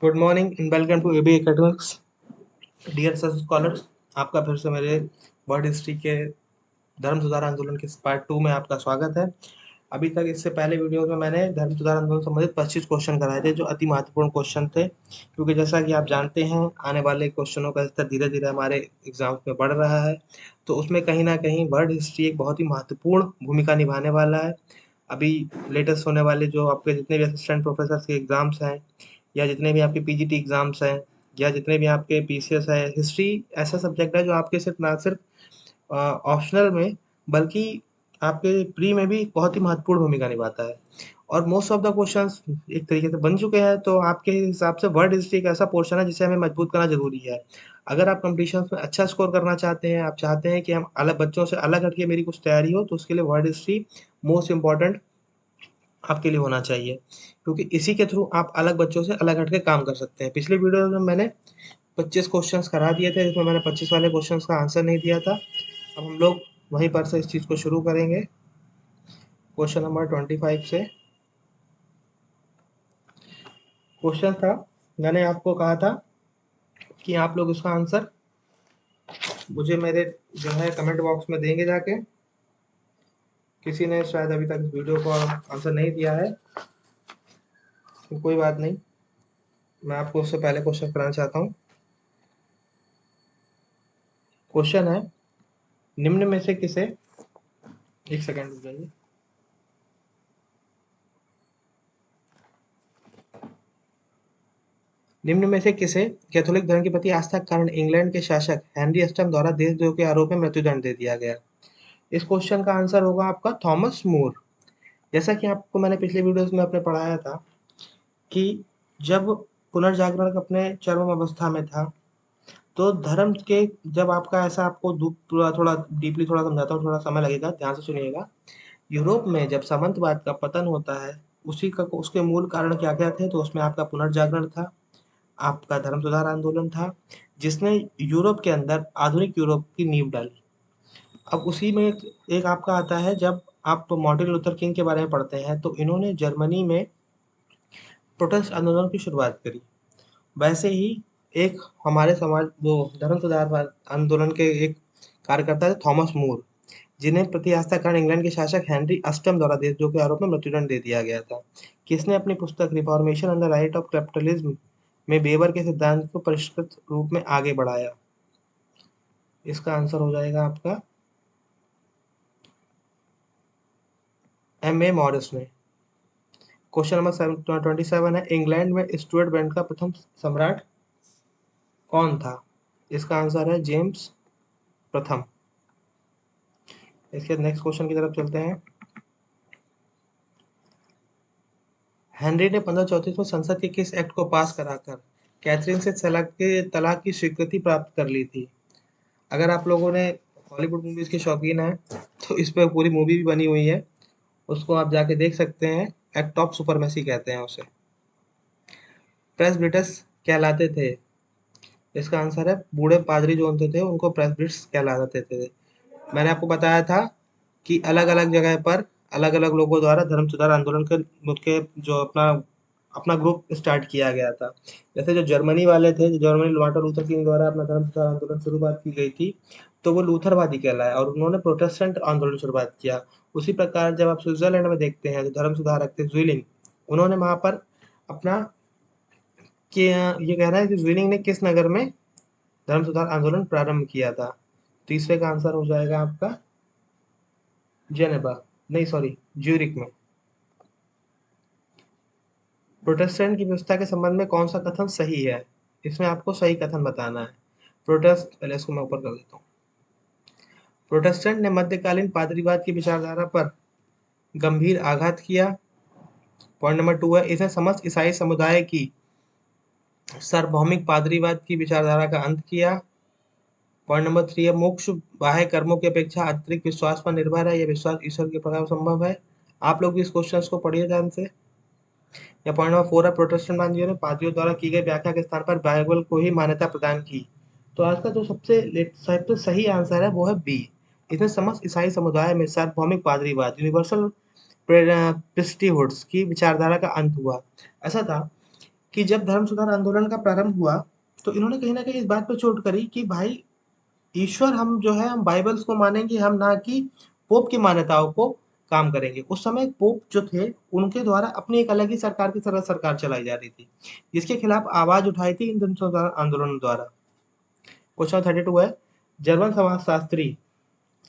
Good morning and welcome to AB academics. Dear sir scholars, आपका फिर से मेरे वर्ल्ड हिस्ट्री के धर्म सुधार आंदोलन के पार्ट 2 में आपका स्वागत है। अभी तक इससे पहले वीडियो में मैंने धर्म सुधार आंदोलन से संबंधित 25 क्वेश्चन कराए थे जो अति महत्वपूर्ण क्वेश्चन थे, क्योंकि जैसा कि आप जानते हैं आने वाले क्वेश्चनों का स्तर धीरे धीरे हमारे एग्जाम्स में बढ़ रहा है, तो उसमें कहीं ना कहीं वर्ल्ड हिस्ट्री एक बहुत ही महत्वपूर्ण भूमिका निभाने वाला है। अभी लेटेस्ट होने वाले जो आपके जितने भी असिस्टेंट प्रोफेसर के एग्जाम्स हैं, या जितने भी आपके पीजीटी एग्जाम्स हैं, या जितने भी आपके पीसीएस है, हिस्ट्री ऐसा सब्जेक्ट है जो आपके सिर्फ ना सिर्फ ऑप्शनल में बल्कि आपके प्री में भी बहुत ही महत्वपूर्ण भूमिका निभाता है। और मोस्ट ऑफ द क्वेश्चंस एक तरीके से बन चुके हैं, तो आपके हिसाब से वर्ल्ड हिस्ट्री एक ऐसा पोर्शन है जिसे हमें मजबूत करना जरूरी है। अगर आप कॉम्पिटिशन में अच्छा स्कोर करना चाहते हैं, आप चाहते हैं कि हम अलग बच्चों से अलग हटके मेरी कुछ तैयारी हो, तो उसके लिए वर्ल्ड हिस्ट्री मोस्ट इंपॉर्टेंट आपके लिए होना चाहिए, क्योंकि इसी के थ्रू आप अलग बच्चों से अलग हट के काम कर सकते हैं। पिछले वीडियो में मैंने 25 क्वेश्चंस करा दिए थे, जिसमें मैंने 25 वाले क्वेश्चंस का आंसर नहीं दिया था। अब हम लोग वहीं पर से इस चीज़ को शुरू करेंगे। क्वेश्चन नंबर 25 से क्वेश्चन था, मैंने आपको कहा था कि आप लोग इसका आंसर मुझे मेरे जो है कमेंट बॉक्स में देंगे जाके। किसी ने शायद अभी तक इस वीडियो को आंसर नहीं दिया है, तो कोई बात नहीं, मैं आपको उससे पहले क्वेश्चन कराना चाहता हूँ। क्वेश्चन है, निम्न में से किसे, एक सेकेंड रुक जाइए। निम्न में से किसे कैथोलिक धर्म के प्रति आस्था के कारण इंग्लैंड के शासक हेनरी अष्टम द्वारा देशद्रोह के आरोप में मृत्युदंड दे दिया गया? इस क्वेश्चन का आंसर होगा आपका थॉमस मोर। जैसा कि आपको मैंने पिछले वीडियोस में अपने पढ़ाया था कि जब पुनर्जागरण अपने चरम अवस्था में था, तो धर्म के जब आपका ऐसा आपको थोड़ा थोड़ा डीपली थोड़ा समझाता हूँ, थोड़ा समय लगेगा, ध्यान से सुनिएगा। यूरोप में जब सामंतवाद का पतन होता है, उसी का उसके मूल कारण क्या क्या थे, तो उसमें आपका पुनर्जागरण था, आपका धर्म सुधार आंदोलन था, जिसने यूरोप के अंदर आधुनिक यूरोप की नींव डाली। अब उसी में एक आपका आता है, जब आप मार्टिन लूथर किंग के बारे में पढ़ते हैं, तो इन्होंने जर्मनी में प्रोटेस्ट आंदोलन की शुरुआत करी। वैसे ही एक हमारे समाज वो धर्म सुधार आंदोलन के एक कार्यकर्ता थे थॉमस मोर, जिन्हें प्रति आस्था कारण इंग्लैंड के शासक हेनरी अष्टम द्वारा देशद्रोह के आरोप में मृत्युदंड दे दिया गया था। किसने अपनी पुस्तक reformation and the right of capitalism में वेबर के सिद्धांत को परिष्कृत रूप में आगे बढ़ाया? इसका आंसर हो जाएगा आपका M.A. मॉरिस ने। क्वेश्चन नंबर 27 है, इंग्लैंड में स्टुअर्ट बैंड का प्रथम सम्राट कौन था? इसका आंसर है जेम्स प्रथम। इसके नेक्स्ट क्वेश्चन की तरफ चलते हैं। हेनरी ने 1534 में संसद के किस एक्ट को पास कराकर कैथरीन से तलाक की स्वीकृति प्राप्त कर ली थी? अगर आप लोगों ने हॉलीवुड मूवीज के शौकीन हैं, तो इस पर पूरी मूवी भी बनी हुई है, उसको आप जाके देख सकते हैं। एक्ट ऑफ सुपरमेसी कहते हैं उसे। प्रेस्बिटस कहलाते थे। इसका आंसर है, बूढ़े पादरी जो होते थे उनको प्रेस्बिटस कहलाते थे। मैंने आपको बताया था कि अलग अलग जगह पर अलग अलग लोगों द्वारा धर्म सुधार आंदोलन के जो अपना अपना ग्रुप स्टार्ट किया गया था। जैसे जो जर्मनी वाले थे, जो जर्मनी मार्टिन लूथर किंग द्वारा अपना धर्म सुधार आंदोलन शुरुआत की गई थी, तो वो लूथरवादी कहलाए और उन्होंने प्रोटेस्टेंट आंदोलन शुरुआत किया। उसी प्रकार जब आप स्विट्जरलैंड में देखते हैं, तो धर्म सुधारक थे ज्विलिंग, उन्होंने वहां पर अपना कि ये कह रहा है कि ज्विलिंग ने किस नगर में धर्म सुधार आंदोलन प्रारंभ किया था? तीसरे का आंसर हो जाएगा आपका जेनेवा, नहीं सॉरी, ज्यूरिक में। प्रोटेस्टेंट की व्यवस्था के संबंध में कौन सा कथन सही है? इसमें आपको सही कथन बताना है। पहले इसको मैं ऊपर कर देता हूँ। प्रोटेस्टेंट ने मध्यकालीन पादरीवाद की विचारधारा पर गंभीर आघात किया। पॉइंट नंबर 2 है, इसने समस्त ईसाई समुदाय की सार्वभौमिक पादरीवाद की विचारधारा का अंत किया। पॉइंट नंबर 3 है, मोक्ष बाह्य कर्मों की अपेक्षा आंतरिक विश्वास पर निर्भर है, यह विश्वास ईश्वर के प्रकार संभव है। आप लोग भी इस क्वेश्चन को पढ़िए ध्यान से। या पॉइंट नंबर 4 है, प्रोटेस्टेंट ने पादरियों द्वारा की गई व्याख्या के स्थान पर बाइबल को ही मान्यता प्रदान की। तो आज का जो सबसे सही आंसर है वो है बी। इसमें समस्त ईसाई समुदाय में सार्वभौमिक पादरीवाद यूनिवर्सल प्रिस्टीहुड्स की विचारधारा का अंत हुआ। ऐसा था कि जब धर्म सुधार आंदोलन का प्रारंभ हुआ, तो इन्होंने कहीं न कहीं इस बात पे चोट करी कि भाई ईश्वर हम जो है हम बाइबल्स को मानेंगे, हम ना कि पोप की मान्यताओं को काम करेंगे। उस समय पोप जो थे, उनके द्वारा अपनी एक अलग ही सरकार की तरह सरकार चलाई जा रही थी, जिसके खिलाफ आवाज़ उठाई थी इन जन सुधार आंदोलन द्वारा। क्वेश्चन 32 है, जर्मन समाजशास्त्री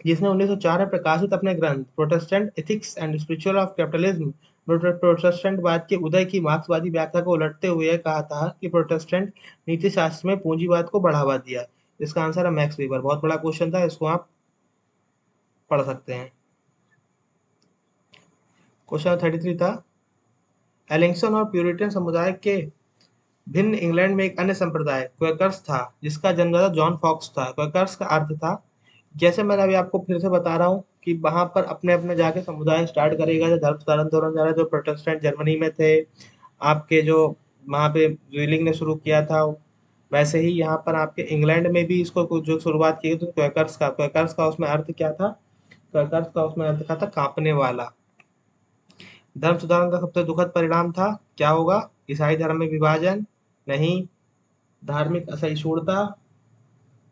जिसने 1904 में प्रकाशित अपने ग्रंथ protestant ethics and spiritual of capitalism प्रोटेस्टेंटवाद के उदय की मार्क्सवादी व्याख्या को उलटते हुए यह कहा था कि प्रोटेस्टेंट नीति शास्त्र में पूंजीवाद को बढ़ावा दिया। इसका आंसर है मैक्स वीबर। बहुत बड़ा क्वेश्चन था, इसको आप पढ़ सकते हैं। क्वेश्चन 33 था, एलिंगसन और प्यूरिटन समुदाय के भिन्न इंग्लैंड में एक अन्य संप्रदाय क्वेकर्स था, जिसका जन्मदाता जॉन फॉक्स था। क्वेकर्स का अर्थ था, जैसे मैंने अभी आपको फिर से बता रहा हूँ कि वहां पर अपने अपने जाके समुदाय स्टार्ट करेगा, जो धर्म सुधार आंदोलन जा रहा है, जो प्रोटेस्टेंट जर्मनी में थे, आपके जो वहां पे व्हीलिंग ने शुरू किया था, वैसे ही यहाँ पर आपके इंग्लैंड में भी इसको जो शुरुआत की तो क्वेकर्स का उसमें अर्थ क्या था? क्वेकर्स का उसमें अर्थ क्या था? कांपने वाला। धर्म सुधार का सबसे दुखद परिणाम था, क्या होगा? ईसाई धर्म में विभाजन नहीं, धार्मिक असहिष्णुता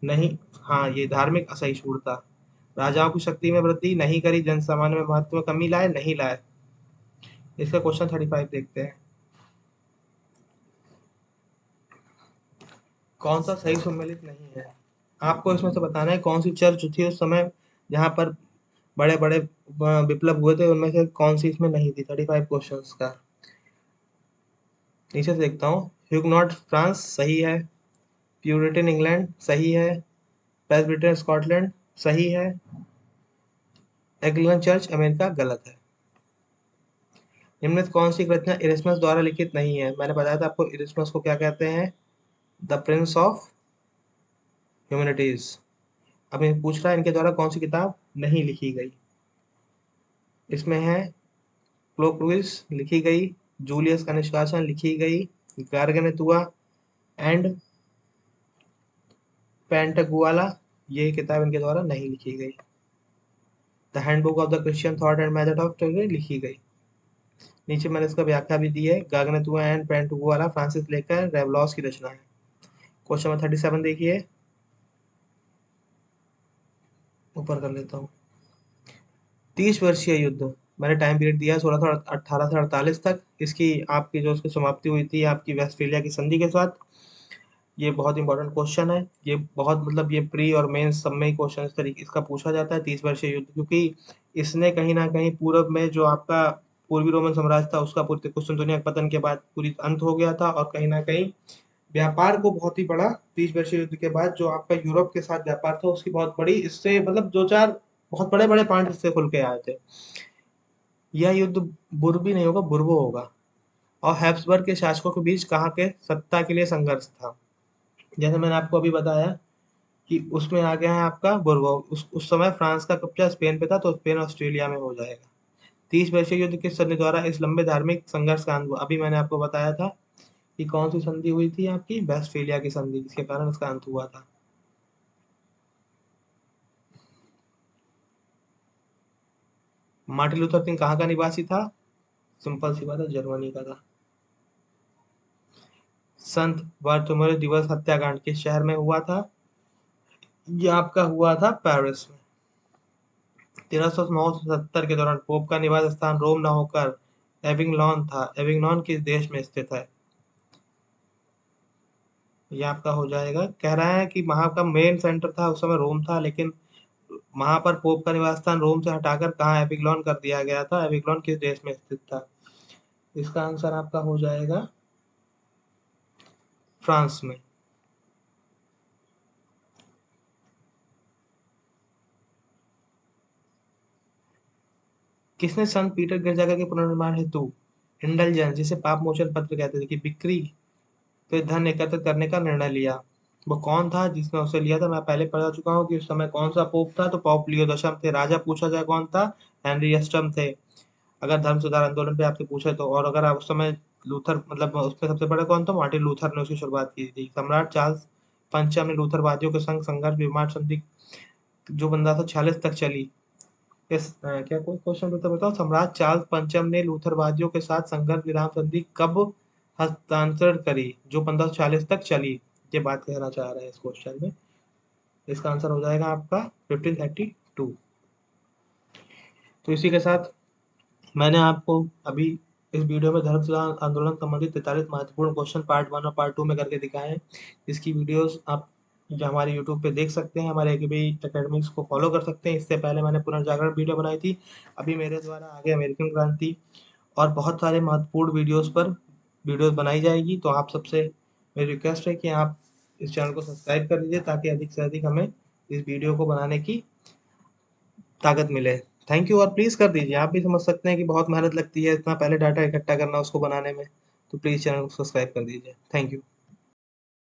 नहीं, हाँ ये धार्मिक असहिष्णुता, राजाओं की शक्ति में वृद्धि नहीं करी, जन सामान्य में महत्व में कमी लाए नहीं लाए। इसका क्वेश्चन 35 देखते हैं, कौन सा सही सम्मिलित नहीं है? आपको इसमें से बताना है कौन सी चर्च थी उस समय जहां पर बड़े बड़े विप्लव हुए थे, उनमें से कौन सी इसमें नहीं थी। 35 क्वेश्चंस का नीचे से देखता हूँ। ह्यूगनॉट फ्रांस सही है, प्यूरिटन इंग्लैंड सही है, प्रेस्बिटेरियन स्कॉटलैंड सही है, एंग्लिकन चर्च अमेरिका गलत है। निम्नलिखित कौन सी रचना इरेस्मस द्वारा लिखित नहीं है? मैंने बताया था आपको इरेस्मस को क्या कहते हैं, द प्रिंस ऑफ ह्यूमैनिटीज। अब ये पूछ रहा है इनके द्वारा कौन सी किताब नहीं लिखी गई। इसमें है क्लोक्विस लिखी गई, जूलियस का निष्कासन लिखी गई, गार्गनेतुआ एंड पेंटागुआला, ये किताब इनके द्वारा नहीं लिखी गई। The handbook of the Christian thought and method of study लिखी गई। नीचे मैंने इसका व्याख्या भी दी है, गार्गनेतुआ एंड पेंटागुआला फ्रांसिस लेकर रेवलॉस की रचना है। क्वेश्चन नंबर 37 देखिए, ऊपर कर लेता हूँ। 30 वर्षीय युद्ध, मैंने टाइम पीरियड दिया 18 से 48 तक। इसकी आपकी जो उसकी समाप्ति हुई थी आपकी वेस्टफेलिया की संधि के साथ। ये बहुत इंपॉर्टेंट क्वेश्चन है, ये बहुत मतलब ये प्री और मेंस सब में ही क्वेश्चन इस तरीके इसका पूछा जाता है। 30 वर्षीय युद्ध, क्योंकि इसने कहीं ना कहीं पूर्व में जो आपका पूर्वी रोमन साम्राज्य था उसका पूरी कुस्तुनतुनिया के पतन के बाद पूरी अंत हो गया था, और कहीं ना कहीं व्यापार को बहुत ही बड़ा 30 वर्षीय युद्ध के बाद जो आपका यूरोप के साथ व्यापार था उसकी बहुत बड़ी इससे मतलब दो चार बहुत बड़े बड़े पॉइंट इससे खुल के आए थे। यह युद्ध बुर्बी नहीं होगा, बुर्बो होगा। और हैब्सबर्ग के शासकों के बीच कहाँ के सत्ता के लिए संघर्ष था, जैसे मैंने आपको अभी बताया कि उसमें आ गया है आपका बुर्बो। उस समय फ्रांस का कब्जा स्पेन पे था, तो स्पेन ऑस्ट्रेलिया में हो जाएगा। 30 वर्षीय युद्ध किस संधि द्वारा इस लंबे धार्मिक संघर्ष का अंत हुआ? अभी मैंने आपको बताया था कि कौन सी संधि हुई थी आपकी, वेस्टफेलिया की संधि, जिसके कारण इसका अंत हुआ था। मार्टिन लूथर किंग कहाँ का निवासी था? सिंपल सी बात है, जर्मनी का था। संत बार्थोलोमेव दिवस हत्याकांड किस शहर में हुआ था? ये आपका हुआ था पेरिस में। 1309-70 के दौरान पोप का निवास स्थान रोम न होकर एविग्नॉन था। एविग्नॉन किस देश में स्थित है? ये आपका हो जाएगा, कह रहा है कि वहां का मेन सेंटर था उस समय रोम था, लेकिन वहां पर पोप का निवास स्थान रोम से हटाकर कहाँ एविग्नॉन कर दिया गया था। एविग्नॉन किस देश में स्थित था? इसका आंसर आपका हो जाएगा फ्रांस में। किसने संत पीटर गिरजाघर के पुनर्निर्माण हेतु इंडलजेंस, जिसे पाप मोचन पत्र कहते थे, कि बिक्री पे धन एकत्र करने का निर्णय लिया? वो कौन था जिसने उसे लिया था? मैं पहले बता चुका हूँ कि उस समय कौन सा पोप था, तो पोप लियो दशम थे। राजा पूछा जाए कौन था? हेनरी अष्टम थे, अगर धर्म सुधार आंदोलन पे आपसे पूछे तो। और अगर आप उस समय लूथर मतलब उसमें सबसे बड़ा कौन था? मार्टिन लूथर ने उसकी शुरुआत की थी। सम्राट चार्ल्स पंचम ने लूथरवादियों के संग संघर्ष विमान संधि जो 1546 तक चली। क्या कोई क्वेश्चन तो बताओ, सम्राट चार्ल्स पंचम ने लूथरवादियों के साथ संघर्ष विराम संधि कब हस्तांतरण करी जो 1540 तक चली, ये बात कहना चाह रहे हैं इस क्वेश्चन में। इसका आंसर हो जाएगा आपका 1532। तो इसी के साथ मैंने आपको अभी इस वीडियो में धर्म सुधार आंदोलन संबंधित 43 महत्वपूर्ण क्वेश्चन पार्ट 1 और पार्ट 2 में करके दिखाए हैं। इसकी वीडियोस आप जो हमारे यूट्यूब पे देख सकते हैं, हमारे एकेबी एकेडमिक्स को फॉलो कर सकते हैं। इससे पहले मैंने पुनर्जागरण वीडियो बनाई थी, अभी मेरे द्वारा आगे अमेरिकन क्रांति और बहुत सारे महत्वपूर्ण वीडियोस बनाई जाएगी। तो आप सबसे मेरी रिक्वेस्ट है कि आप इस चैनल को सब्सक्राइब कर लीजिए ताकि अधिक से अधिक हमें इस वीडियो को बनाने की ताकत मिले। थैंक यू, और प्लीज़ कर दीजिए। आप भी समझ सकते हैं कि बहुत मेहनत लगती है इतना पहले डाटा इकट्ठा करना उसको बनाने में, तो प्लीज़ चैनल को सब्सक्राइब कर दीजिए। Thank you.